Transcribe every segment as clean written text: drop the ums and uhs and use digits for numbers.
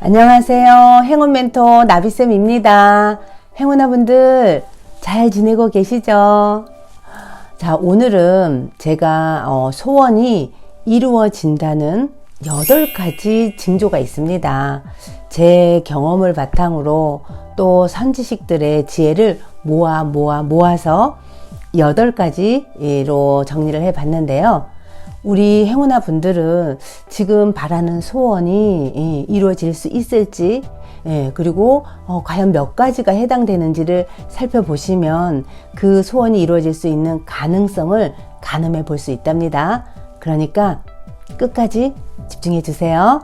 안녕하세요. 행운 멘토 나비쌤입니다. 행운아분들 잘 지내고 계시죠? 자, 오늘은 제가 소원이 이루어진다는 8가지 징조가 있습니다. 제 경험을 바탕으로 또 선지식들의 지혜를 모아서 8가지로 정리를 해 봤는데요. 우리 행운아 분들은 지금 바라는 소원이 이루어질 수 있을지, 그리고 과연 몇 가지가 해당되는지를 살펴보시면 그 소원이 이루어질 수 있는 가능성을 가늠해 볼 수 있답니다. 그러니까 끝까지 집중해 주세요.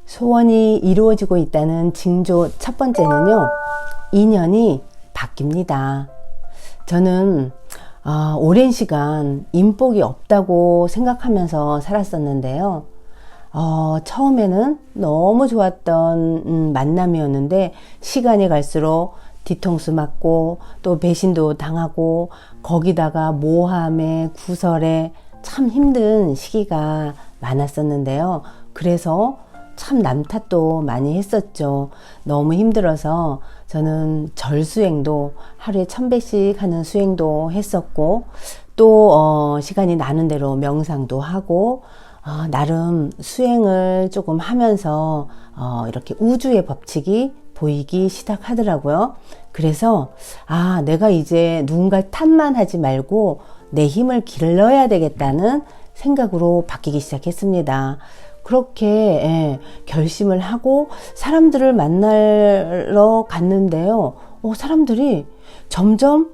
소원이 이루어지고 있다는 징조 첫 번째는요, 인연이 바뀝니다. 저는 오랜 시간 인복이 없다고 생각하면서 살았었는데요. 처음에는 너무 좋았던 만남이었는데 시간이 갈수록 뒤통수 맞고 또 배신도 당하고 거기다가 모함에 구설에 참 힘든 시기가 많았었는데요. 그래서 참 남 탓도 많이 했었죠. 너무 힘들어서 저는 절수행도 하루에 1000배씩 하는 수행도 했었고, 또 시간이 나는 대로 명상도 하고, 나름 수행을 조금 하면서 이렇게 우주의 법칙이 보이기 시작하더라고요. 그래서 내가 이제 누군가 탓만 하지 말고 내 힘을 길러야 되겠다는 생각으로 바뀌기 시작했습니다. 그렇게 결심을 하고 사람들을 만나러 갔는데요. 사람들이 점점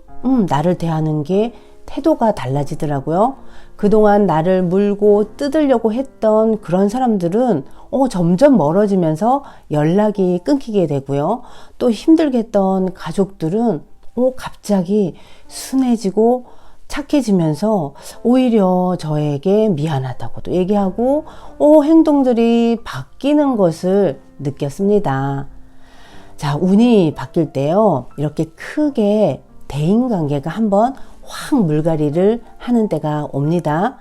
나를 대하는 게 태도가 달라지더라고요. 그동안 나를 물고 뜯으려고 했던 그런 사람들은 점점 멀어지면서 연락이 끊기게 되고요. 또 힘들게 했던 가족들은 갑자기 순해지고 착해지면서 오히려 저에게 미안하다고도 얘기하고 행동들이 바뀌는 것을 느꼈습니다. 자, 운이 바뀔 때요, 이렇게 크게 대인관계가 한번 확 물갈이를 하는 때가 옵니다.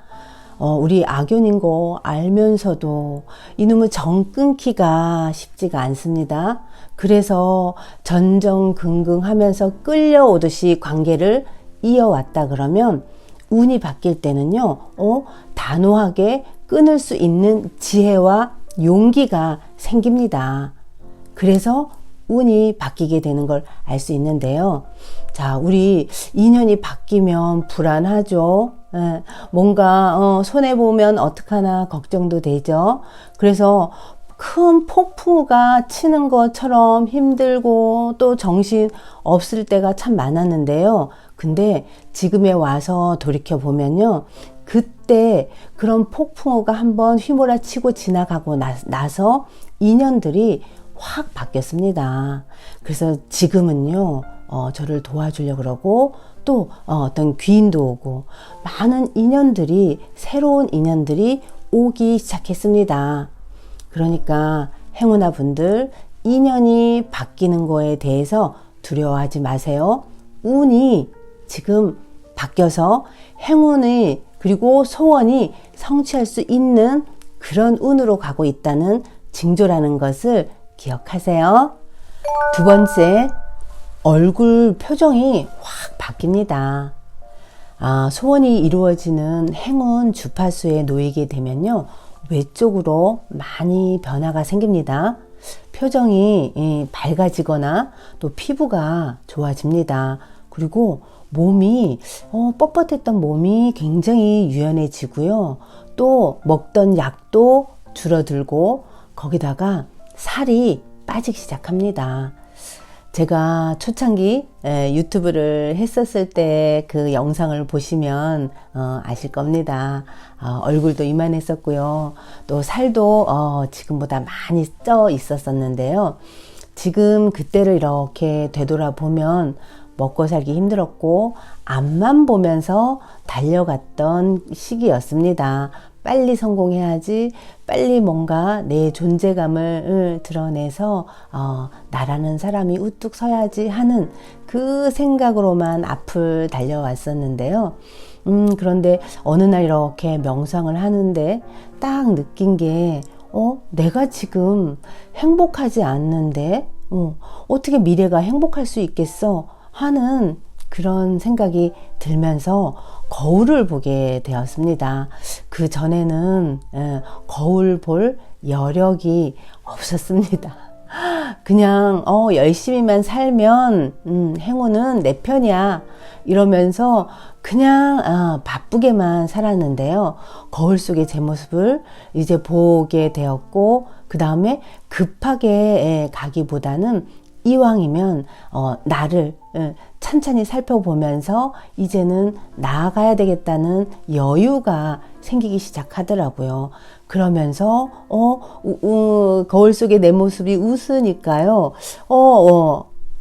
우리 악연인 거 알면서도 이놈의 정 끊기가 쉽지가 않습니다. 그래서 전전긍긍하면서 끌려오듯이 관계를 이어왔다 그러면 운이 바뀔 때는요, 단호하게 끊을 수 있는 지혜와 용기가 생깁니다. 그래서 운이 바뀌게 되는 걸 알 수 있는데요. 자, 우리 인연이 바뀌면 불안하죠. 뭔가 손해보면 어떡하나 걱정도 되죠. 그래서 큰 폭풍우가 치는 것처럼 힘들고 또 정신 없을 때가 참 많았는데요. 근데 지금에 와서 돌이켜 보면요, 그때 그런 폭풍우가 한번 휘몰아치고 지나가고 나서 인연들이 확 바뀌었습니다. 그래서 지금은요, 저를 도와주려고 그러고 또 어떤 귀인도 오고 많은 인연들이, 새로운 인연들이 오기 시작했습니다. 그러니까 행운아 분들, 인연이 바뀌는 거에 대해서 두려워하지 마세요. 운이 지금 바뀌어서 행운이, 그리고 소원이 성취할 수 있는 그런 운으로 가고 있다는 징조라는 것을 기억하세요. 두 번째, 얼굴 표정이 확 바뀝니다. 소원이 이루어지는 행운 주파수에 놓이게 되면요, 외적으로 많이 변화가 생깁니다. 표정이 밝아지거나 또 피부가 좋아집니다. 그리고 몸이 뻣뻣했던 몸이 굉장히 유연해지고요. 또 먹던 약도 줄어들고 거기다가 살이 빠지기 시작합니다. 제가 초창기 유튜브를 했었을 때 그 영상을 보시면 아실 겁니다. 얼굴도 이만했었고요. 또 살도 지금보다 많이 쪄 있었었는데요. 지금 그때를 이렇게 되돌아보면 먹고 살기 힘들었고 앞만 보면서 달려갔던 시기였습니다. 빨리 성공해야지, 빨리 뭔가 내 존재감을 드러내서 나라는 사람이 우뚝 서야지 하는 그 생각으로만 앞을 달려왔었는데요. 그런데 어느 날 이렇게 명상을 하는데 딱 느낀 게 내가 지금 행복하지 않는데, 어떻게 미래가 행복할 수 있겠어? 하는 그런 생각이 들면서 거울을 보게 되었습니다. 그 전에는 거울 볼 여력이 없었습니다. 그냥 열심히만 살면 행운은 내 편이야 이러면서 그냥 바쁘게만 살았는데요. 거울 속의 제 모습을 이제 보게 되었고, 그 다음에 급하게 가기보다는 이왕이면 나를 찬찬히 살펴보면서 이제는 나아가야 되겠다는 여유가 생기기 시작하더라고요. 그러면서 거울 속의 내 모습이 웃으니까요.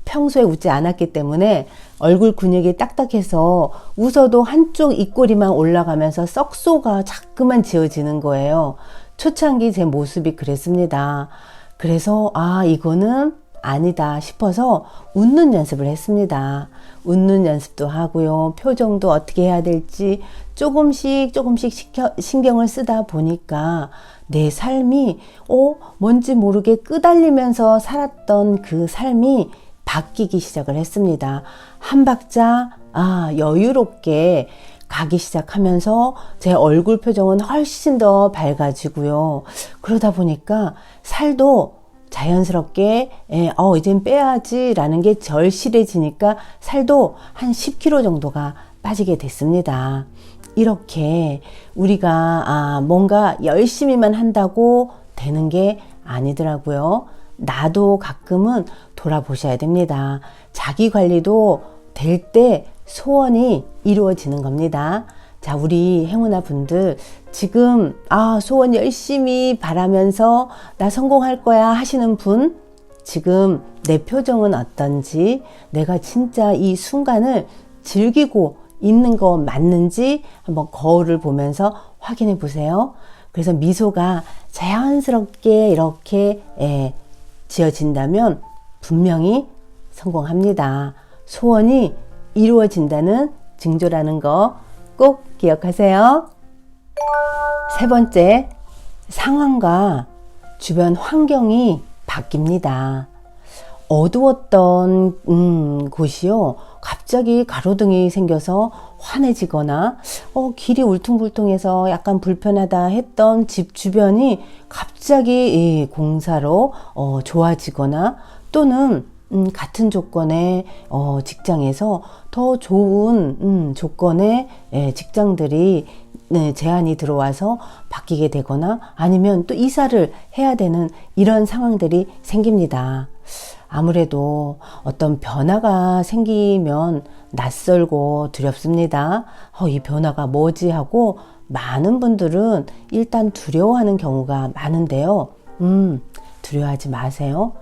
평소에 웃지 않았기 때문에 얼굴 근육이 딱딱해서 웃어도 한쪽 입꼬리만 올라가면서 썩소가 자꾸만 지어지는 거예요. 초창기 제 모습이 그랬습니다. 그래서 이거는 아니다 싶어서 웃는 연습을 했습니다. 웃는 연습도 하고요. 표정도 어떻게 해야 될지 조금씩 신경을 쓰다 보니까 내 삶이 뭔지 모르게 끄달리면서 살았던 그 삶이 바뀌기 시작을 했습니다. 한 박자 여유롭게 가기 시작하면서 제 얼굴 표정은 훨씬 더 밝아지고요. 그러다 보니까 살도 자연스럽게 이젠 빼야지 라는 게 절실해지니까 살도 한 10kg 정도가 빠지게 됐습니다. 이렇게 우리가 뭔가 열심히만 한다고 되는 게 아니더라고요. 나도 가끔은 돌아보셔야 됩니다. 자기 관리도 될 때 소원이 이루어지는 겁니다. 자, 우리 행운아 분들 지금 소원 열심히 바라면서 나 성공할 거야 하시는 분, 지금 내 표정은 어떤지, 내가 진짜 이 순간을 즐기고 있는 거 맞는지 한번 거울을 보면서 확인해 보세요. 그래서 미소가 자연스럽게 이렇게 지어진다면 분명히 성공합니다. 소원이 이루어진다는 징조라는 거 꼭 기억하세요. 세 번째, 상황과 주변 환경이 바뀝니다. 어두웠던 곳이요, 갑자기 가로등이 생겨서 환해지거나 길이 울퉁불퉁해서 약간 불편하다 했던 집 주변이 갑자기 공사로 좋아지거나, 또는 같은 조건의 직장에서 더 좋은 조건의 직장들이 제안이 들어와서 바뀌게 되거나, 아니면 또 이사를 해야 되는 이런 상황들이 생깁니다. 아무래도 어떤 변화가 생기면 낯설고 두렵습니다. 이 변화가 뭐지 하고 많은 분들은 일단 두려워하는 경우가 많은데요. 두려워하지 마세요.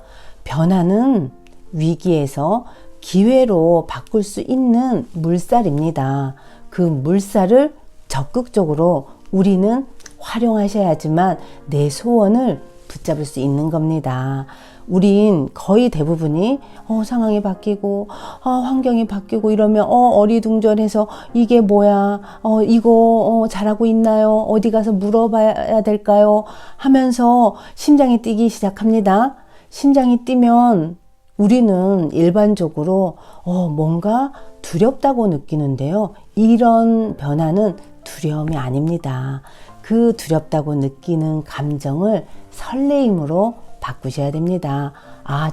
변화는 위기에서 기회로 바꿀 수 있는 물살입니다. 그 물살을 적극적으로 우리는 활용하셔야지만 내 소원을 붙잡을 수 있는 겁니다. 우린 거의 대부분이 상황이 바뀌고 환경이 바뀌고 이러면 어리둥절해서 이게 뭐야, 이거 잘하고 있나요? 어디 가서 물어봐야 될까요? 하면서 심장이 뛰기 시작합니다. 심장이 뛰면 우리는 일반적으로 뭔가 두렵다고 느끼는데요. 이런 변화는 두려움이 아닙니다. 그 두렵다고 느끼는 감정을 설레임으로 바꾸셔야 됩니다.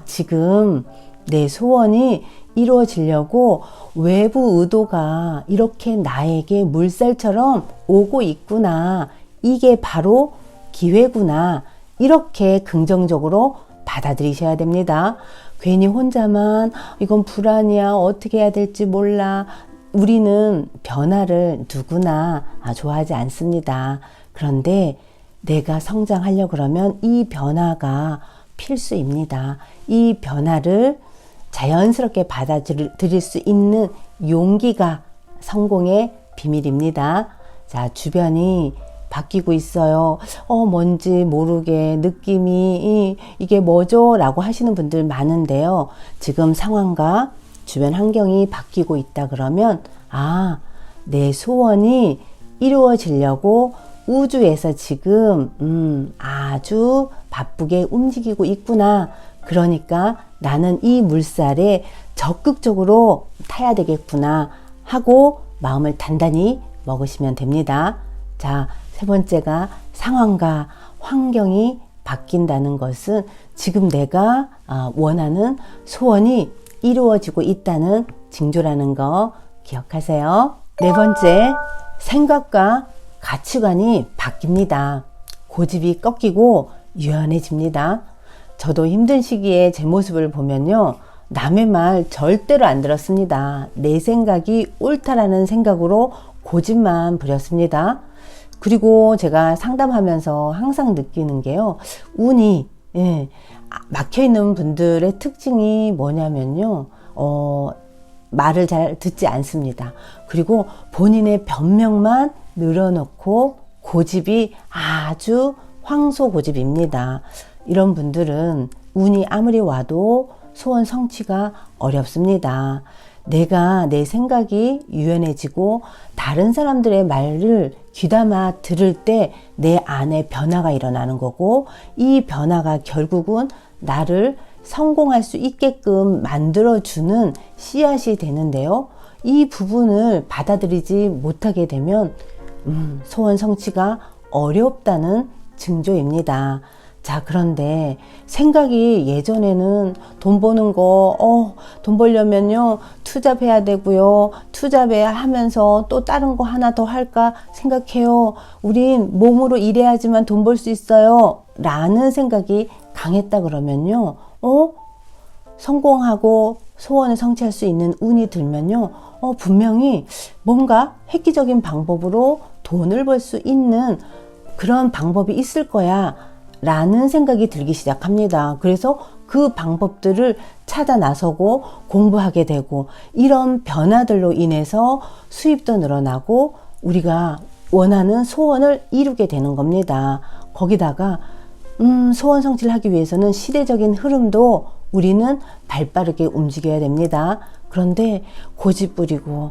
지금 내 소원이 이루어지려고 외부 의도가 이렇게 나에게 물살처럼 오고 있구나. 이게 바로 기회구나. 이렇게 긍정적으로 받아들이셔야 됩니다. 괜히 혼자만 이건 불안이야, 어떻게 해야 될지 몰라. 우리는 변화를 누구나 좋아하지 않습니다. 그런데 내가 성장하려고 그러면 이 변화가 필수입니다. 이 변화를 자연스럽게 받아들일 수 있는 용기가 성공의 비밀입니다. 자, 주변이 바뀌고 있어요. 뭔지 모르게 느낌이 이게 뭐죠? 라고 하시는 분들 많은데요. 지금 상황과 주변 환경이 바뀌고 있다 그러면 내 소원이 이루어지려고 우주에서 지금 아주 바쁘게 움직이고 있구나. 그러니까 나는 이 물살에 적극적으로 타야 되겠구나 하고 마음을 단단히 먹으시면 됩니다. 자, 세 번째가 상황과 환경이 바뀐다는 것은 지금 내가 원하는 소원이 이루어지고 있다는 징조라는 거 기억하세요. 네 번째, 생각과 가치관이 바뀝니다. 고집이 꺾이고 유연해집니다. 저도 힘든 시기에 제 모습을 보면요, 남의 말 절대로 안 들었습니다. 내 생각이 옳다라는 생각으로 고집만 부렸습니다. 그리고 제가 상담하면서 항상 느끼는 게요, 운이 막혀있는 분들의 특징이 뭐냐면요, 말을 잘 듣지 않습니다. 그리고 본인의 변명만 늘어놓고 고집이 아주 황소 고집입니다. 이런 분들은 운이 아무리 와도 소원 성취가 어렵습니다. 내가 내 생각이 유연해지고 다른 사람들의 말을 귀담아 들을 때 내 안에 변화가 일어나는 거고, 이 변화가 결국은 나를 성공할 수 있게끔 만들어주는 씨앗이 되는데요. 이 부분을 받아들이지 못하게 되면 소원 성취가 어렵다는 징조입니다. 자, 그런데 생각이 예전에는 돈 버는 거, 돈 벌려면요, 투잡해야 되고요. 투잡해야 하면서 또 다른 거 하나 더 할까 생각해요. 우린 몸으로 일해야지만 돈 벌 수 있어요. 라는 생각이 강했다 그러면요, 성공하고 소원을 성취할 수 있는 운이 들면요, 분명히 뭔가 획기적인 방법으로 돈을 벌 수 있는 그런 방법이 있을 거야 라는 생각이 들기 시작합니다. 그래서 그 방법들을 찾아 나서고 공부하게 되고, 이런 변화들로 인해서 수입도 늘어나고 우리가 원하는 소원을 이루게 되는 겁니다. 거기다가 소원 성취를 하기 위해서는 시대적인 흐름도 우리는 발빠르게 움직여야 됩니다. 그런데 고집 부리고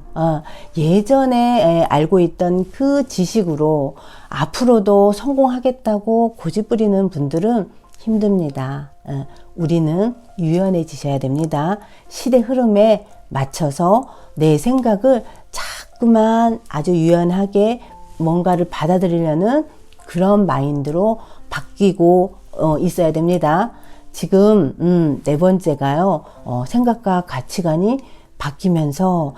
예전에 알고 있던 그 지식으로 앞으로도 성공하겠다고 고집 부리는 분들은 힘듭니다. 우리는 유연해지셔야 됩니다. 시대 흐름에 맞춰서 내 생각을 자꾸만 아주 유연하게 뭔가를 받아들이려는 그런 마인드로 바뀌고 있어야 됩니다. 지금 네 번째가요, 생각과 가치관이 바뀌면서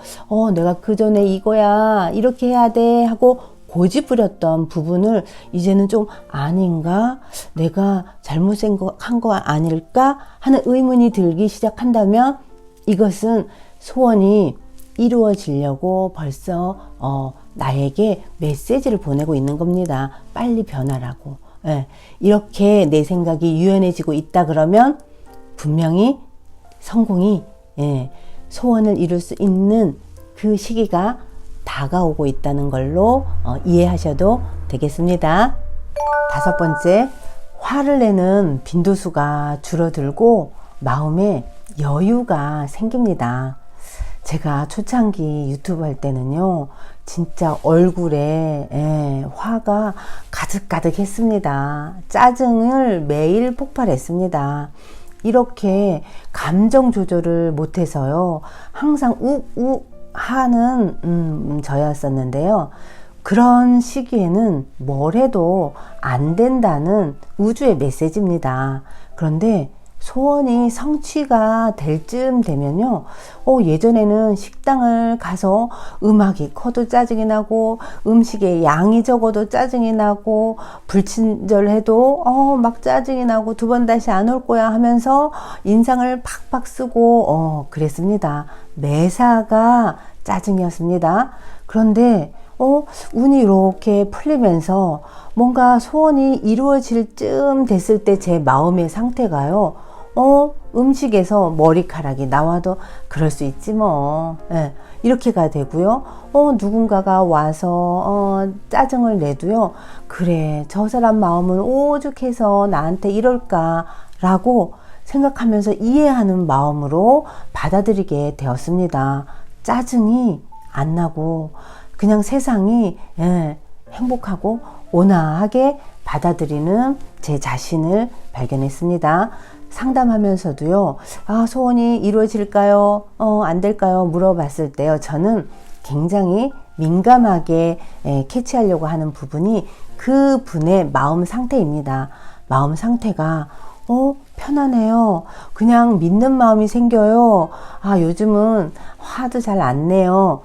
내가 그전에 이거야 이렇게 해야 돼 하고 고집 부렸던 부분을 이제는 좀 아닌가, 내가 잘못한 거 아닐까 하는 의문이 들기 시작한다면 이것은 소원이 이루어지려고 벌써 나에게 메시지를 보내고 있는 겁니다. 빨리 변하라고. 이렇게 내 생각이 유연해지고 있다 그러면 분명히 성공이 소원을 이룰 수 있는 그 시기가 다가오고 있다는 걸로 이해하셔도 되겠습니다. 다섯 번째, 화를 내는 빈도수가 줄어들고 마음에 여유가 생깁니다. 제가 초창기 유튜브 할 때는요, 진짜 얼굴에 화가 가득가득 했습니다. 짜증을 매일 폭발했습니다. 이렇게 감정 조절을 못해서요, 항상 욱욱 하는 저였었는데요. 그런 시기에는 뭘 해도 안 된다는 우주의 메시지입니다. 그런데 소원이 성취가 될 쯤 되면요, 예전에는 식당을 가서 음악이 커도 짜증이 나고 음식의 양이 적어도 짜증이 나고 불친절해도 막 짜증이 나고 두 번 다시 안 올 거야 하면서 인상을 팍팍 쓰고 그랬습니다. 매사가 짜증이었습니다. 그런데 운이 이렇게 풀리면서 뭔가 소원이 이루어질 쯤 됐을 때 제 마음의 상태가요, 음식에서 머리카락이 나와도 그럴 수 있지 뭐, 이렇게가 되고요. 누군가가 와서 짜증을 내도요, 그래, 저 사람 마음은 오죽해서 나한테 이럴까 라고 생각하면서 이해하는 마음으로 받아들이게 되었습니다. 짜증이 안 나고 그냥 세상이 행복하고 온화하게 받아들이는 제 자신을 발견했습니다. 상담하면서도요, 소원이 이루어질까요? 안 될까요? 물어봤을 때요, 저는 굉장히 민감하게 캐치하려고 하는 부분이 그 분의 마음 상태입니다. 마음 상태가 편안해요. 그냥 믿는 마음이 생겨요. 요즘은 화도 잘 안 내요.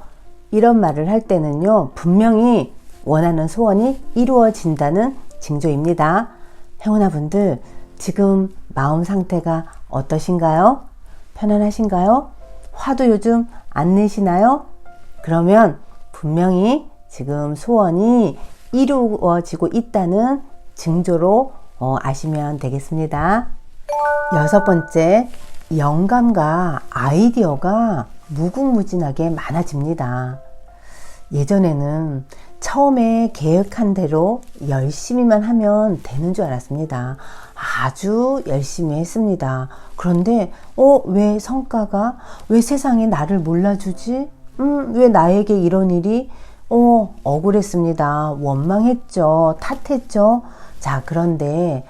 이런 말을 할 때는요, 분명히 원하는 소원이 이루어진다는 징조입니다. 행운아 분들, 지금 마음 상태가 어떠신가요? 편안하신가요? 화도 요즘 안 내시나요? 그러면 분명히 지금 소원이 이루어지고 있다는 징조로 아시면 되겠습니다. 6번째, 영감과 아이디어가 무궁무진하게 많아집니다. 예전에는 처음에 계획한 대로 열심히만 하면 되는 줄 알았습니다. 아주 열심히 했습니다. 그런데 왜 성과가, 왜 세상에 나를 몰라주지? 왜 나에게 이런 일이? 억울했습니다. 원망했죠. 탓했죠. 자, 그런데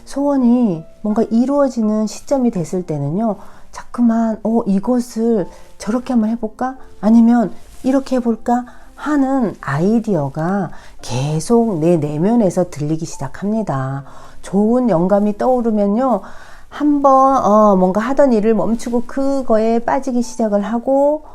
소원이 뭔가 이루어지는 시점이 됐을 때는요, 자꾸만 이것을 저렇게 한번 해볼까? 아니면 이렇게 해볼까? 하는 아이디어가 계속 내 내면에서 들리기 시작합니다. 좋은 영감이 떠오르면요, 한번 뭔가 하던 일을 멈추고 그거에 빠지기 시작을 하고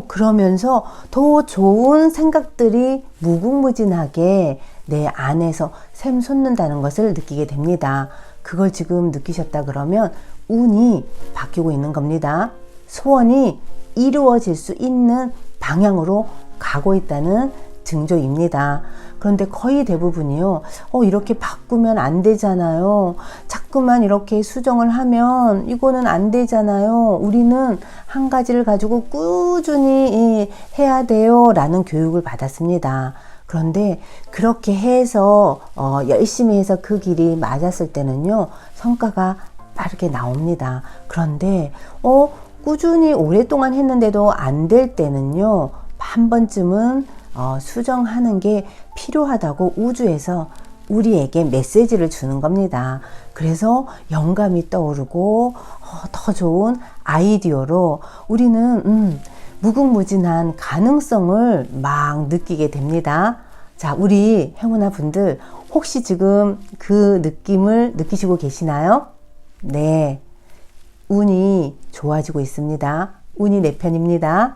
그러면서 더 좋은 생각들이 무궁무진하게 내 안에서 샘솟는다는 것을 느끼게 됩니다. 그걸 지금 느끼셨다 그러면 운이 바뀌고 있는 겁니다. 소원이 이루어질 수 있는 방향으로 가고 있다는 징조입니다. 그런데 거의 대부분이요, 이렇게 바꾸면 안 되잖아요. 자꾸만 이렇게 수정을 하면 이거는 안 되잖아요. 우리는 한 가지를 가지고 꾸준히 해야 돼요 라는 교육을 받았습니다. 그런데 그렇게 해서 열심히 해서 그 길이 맞았을 때는요, 성과가 빠르게 나옵니다. 그런데 꾸준히 오랫동안 했는데도 안 될 때는요, 한 번쯤은 수정하는 게 필요하다고 우주에서 우리에게 메시지를 주는 겁니다. 그래서 영감이 떠오르고 더 좋은 아이디어로 우리는 무궁무진한 가능성을 막 느끼게 됩니다. 자, 우리 행운아 분들, 혹시 지금 그 느낌을 느끼시고 계시나요? 네, 운이 좋아지고 있습니다. 운이 내 편입니다.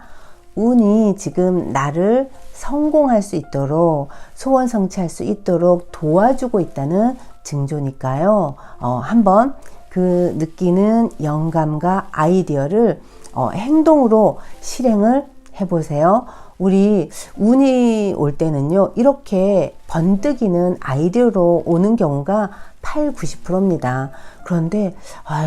운이 지금 나를 성공할 수 있도록, 소원 성취할 수 있도록 도와주고 있다는 징조니까요. 한번 그 느끼는 영감과 아이디어를 행동으로 실행을 해보세요. 우리 운이 올 때는요, 이렇게 번뜩이는 아이디어로 오는 경우가 80~90%입니다. 그런데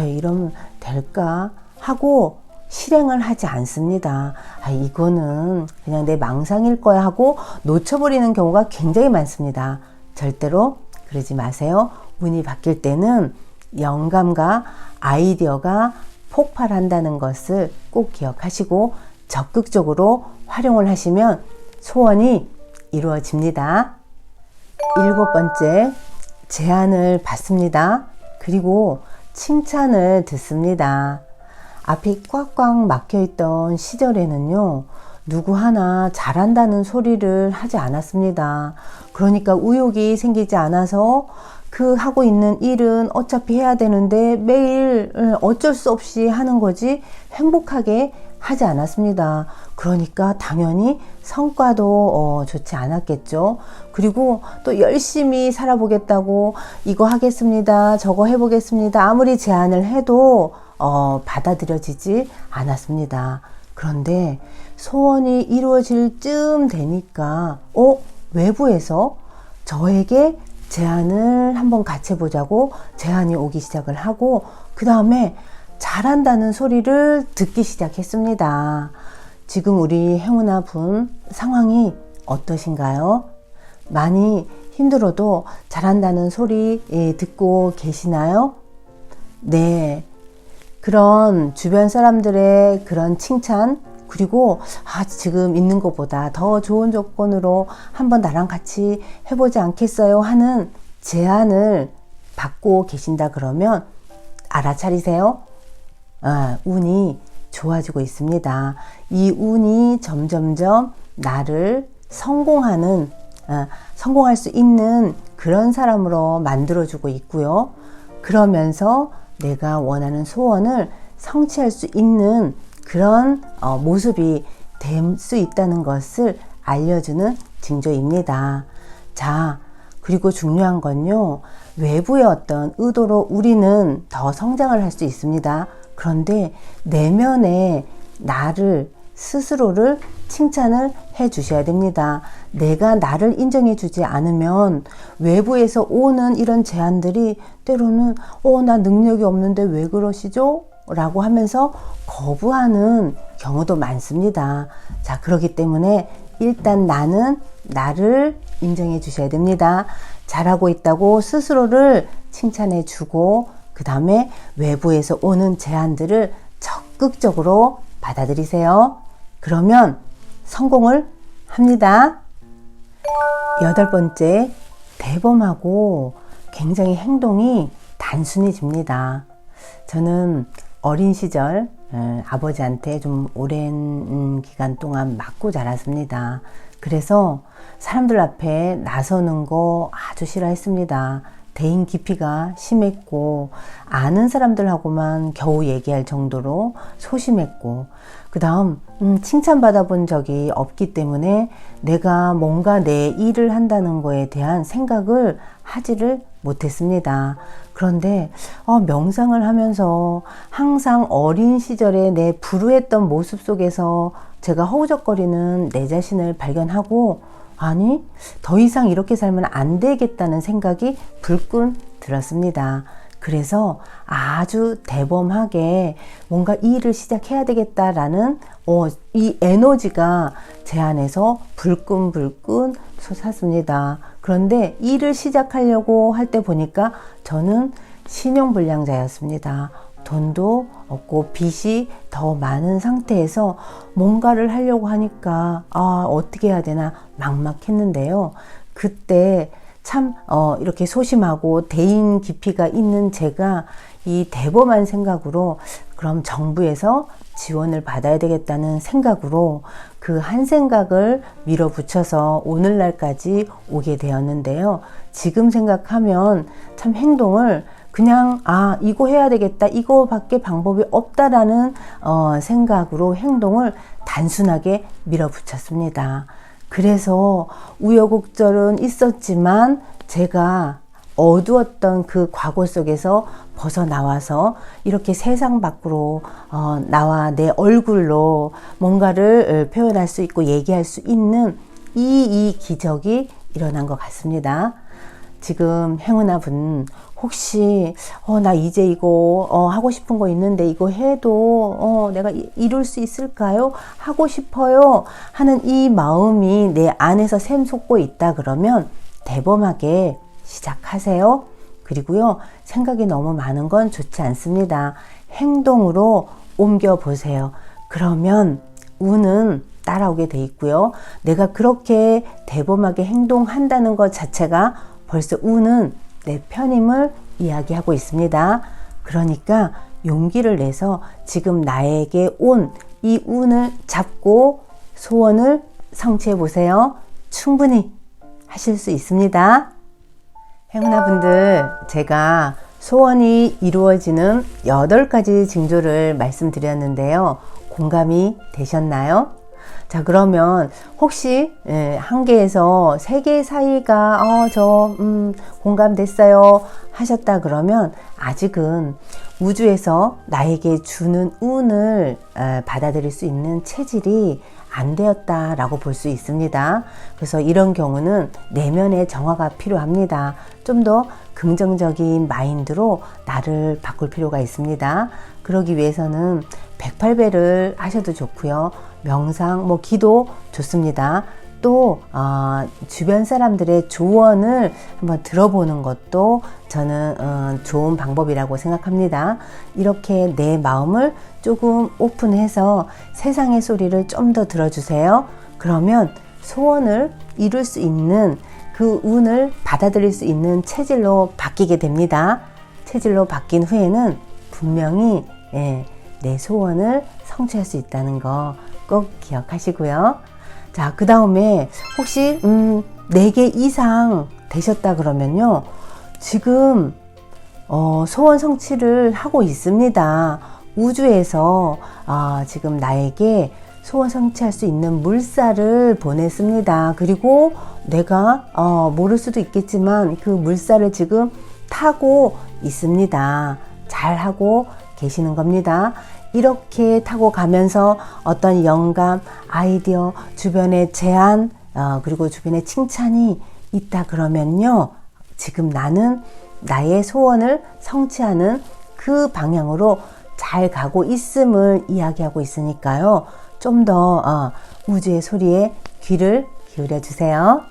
이러면 될까 하고 실행을 하지 않습니다. 이거는 그냥 내 망상일 거야 하고 놓쳐버리는 경우가 굉장히 많습니다. 절대로 그러지 마세요. 운이 바뀔 때는 영감과 아이디어가 폭발한다는 것을 꼭 기억하시고 적극적으로 활용을 하시면 소원이 이루어집니다. 7번째, 제안을 받습니다. 그리고 칭찬을 듣습니다. 앞이 꽉꽉 막혀있던 시절에는요, 누구 하나 잘한다는 소리를 하지 않았습니다. 그러니까 의욕이 생기지 않아서 그 하고 있는 일은 어차피 해야 되는데 매일 어쩔 수 없이 하는 거지 행복하게 하지 않았습니다. 그러니까 당연히 성과도 좋지 않았겠죠. 그리고 또 열심히 살아보겠다고 이거 하겠습니다, 저거 해보겠습니다, 아무리 제안을 해도 받아들여지지 않았습니다. 그런데 소원이 이루어질 쯤 되니까 외부에서 저에게 제안을 한번 같이 해보자고 제안이 오기 시작을 하고, 그 다음에 잘한다는 소리를 듣기 시작했습니다. 지금 우리 행운아 분 상황이 어떠신가요? 많이 힘들어도 잘한다는 소리 듣고 계시나요? 네. 그런 주변 사람들의 그런 칭찬, 그리고 지금 있는 것보다 더 좋은 조건으로 한번 나랑 같이 해보지 않겠어요 하는 제안을 받고 계신다 그러면 알아차리세요. 운이 좋아지고 있습니다. 이 운이 점점점 나를 성공할 수 있는 그런 사람으로 만들어주고 있고요. 그러면서 내가 원하는 소원을 성취할 수 있는 그런 모습이 될 수 있다는 것을 알려주는 징조입니다. 자, 그리고 중요한 건요, 외부의 어떤 의도로 우리는 더 성장을 할 수 있습니다. 그런데 내면에 나를 스스로를 칭찬을 해 주셔야 됩니다. 내가 나를 인정해 주지 않으면 외부에서 오는 이런 제안들이 때로는 나 능력이 없는데 왜 그러시죠? 라고 하면서 거부하는 경우도 많습니다. 자, 그렇기 때문에 일단 나는 나를 인정해 주셔야 됩니다. 잘하고 있다고 스스로를 칭찬해 주고 그 다음에 외부에서 오는 제안들을 적극적으로 받아들이세요. 그러면 성공을 합니다. 8번째, 대범하고 굉장히 행동이 단순해집니다. 저는 어린 시절 아버지한테 좀 오랜 기간 동안 맞고 자랐습니다. 그래서 사람들 앞에 나서는 거 아주 싫어했습니다. 대인 기피가 심했고 아는 사람들하고만 겨우 얘기할 정도로 소심했고 그 다음 칭찬받아 본 적이 없기 때문에 내가 뭔가 내 일을 한다는 거에 대한 생각을 하지를 못했습니다. 그런데 명상을 하면서 항상 어린 시절에 내 불우했던 모습 속에서 제가 허우적거리는 내 자신을 발견하고 아니, 더 이상 이렇게 살면 안 되겠다는 생각이 불끈 들었습니다. 그래서 아주 대범하게 뭔가 이 일을 시작해야 되겠다라는 이 에너지가 제 안에서 불끈불끈 솟았습니다. 그런데 일을 시작하려고 할 때 보니까 저는 신용불량자였습니다. 돈도 없고 빚이 더 많은 상태에서 뭔가를 하려고 하니까 어떻게 해야 되나 막막했는데요. 그때 참 이렇게 소심하고 대인 기피가 있는 제가 이 대범한 생각으로 그럼 정부에서 지원을 받아야 되겠다는 생각으로 그 한 생각을 밀어붙여서 오늘날까지 오게 되었는데요. 지금 생각하면 참 행동을 그냥 이거 해야 되겠다, 이거밖에 방법이 없다라는 생각으로 행동을 단순하게 밀어붙였습니다. 그래서 우여곡절은 있었지만 제가 어두웠던 그 과거 속에서 벗어나와서 이렇게 세상 밖으로 나와 내 얼굴로 뭔가를 표현할 수 있고 얘기할 수 있는 이 기적이 일어난 것 같습니다. 지금 행운아 분 혹시 나 이제 이거 하고 싶은 거 있는데 이거 해도 내가 이룰 수 있을까요? 하고 싶어요 하는 이 마음이 내 안에서 샘솟고 있다 그러면 대범하게 시작하세요. 그리고요, 생각이 너무 많은 건 좋지 않습니다. 행동으로 옮겨보세요. 그러면 운은 따라오게 돼 있고요. 내가 그렇게 대범하게 행동한다는 것 자체가 벌써 운은 내 편임을 이야기하고 있습니다. 그러니까 용기를 내서 지금 나에게 온 이 운을 잡고 소원을 성취해 보세요. 충분히 하실 수 있습니다. 행운아 분들, 제가 소원이 이루어지는 8가지 징조를 말씀드렸는데요. 공감이 되셨나요? 자, 그러면 혹시 한 개에서 3개 사이가 공감됐어요 하셨다 그러면 아직은 우주에서 나에게 주는 운을 받아들일 수 있는 체질이 안 되었다라고 볼 수 있습니다. 그래서 이런 경우는 내면의 정화가 필요합니다. 좀 더 긍정적인 마인드로 나를 바꿀 필요가 있습니다. 그러기 위해서는 108배를 하셔도 좋고요. 명상, 기도 좋습니다. 또 주변 사람들의 조언을 한번 들어보는 것도 저는 좋은 방법이라고 생각합니다. 이렇게 내 마음을 조금 오픈해서 세상의 소리를 좀 더 들어주세요. 그러면 소원을 이룰 수 있는 그 운을 받아들일 수 있는 체질로 바뀌게 됩니다. 체질로 바뀐 후에는 분명히 내 소원을 성취할 수 있다는 거 꼭 기억하시고요. 자, 그 다음에 혹시 4개 이상 되셨다 그러면요, 지금 소원 성취를 하고 있습니다. 우주에서 지금 나에게 소원 성취할 수 있는 물살을 보냈습니다. 그리고 내가 모를 수도 있겠지만 그 물살을 지금 타고 있습니다. 잘하고 계시는 겁니다. 이렇게 타고 가면서 어떤 영감, 아이디어, 주변의 제안, 그리고 주변의 칭찬이 있다 그러면요, 지금 나는 나의 소원을 성취하는 그 방향으로 잘 가고 있음을 이야기하고 있으니까요, 좀 더 우주의 소리에 귀를 기울여 주세요.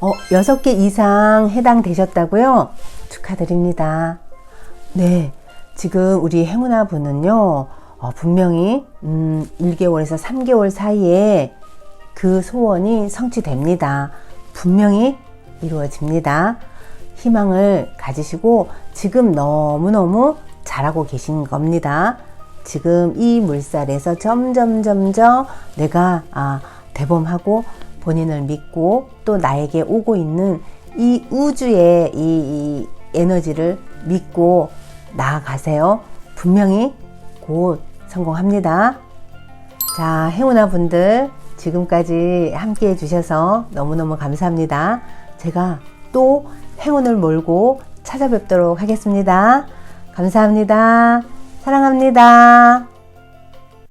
6개 이상 해당되셨다고요? 축하드립니다. 네, 지금 우리 행운아 분은요, 분명히 1개월에서 3개월 사이에 그 소원이 성취됩니다. 분명히 이루어집니다. 희망을 가지시고 지금 너무너무 잘하고 계신 겁니다. 지금 이 물살에서 점점 내가 대범하고 본인을 믿고 또 나에게 오고 있는 이 우주의 이 에너지를 믿고 나아가세요. 분명히 곧 성공합니다. 자, 행운아 분들 지금까지 함께 해주셔서 너무너무 감사합니다. 제가 또 행운을 몰고 찾아뵙도록 하겠습니다. 감사합니다. 사랑합니다.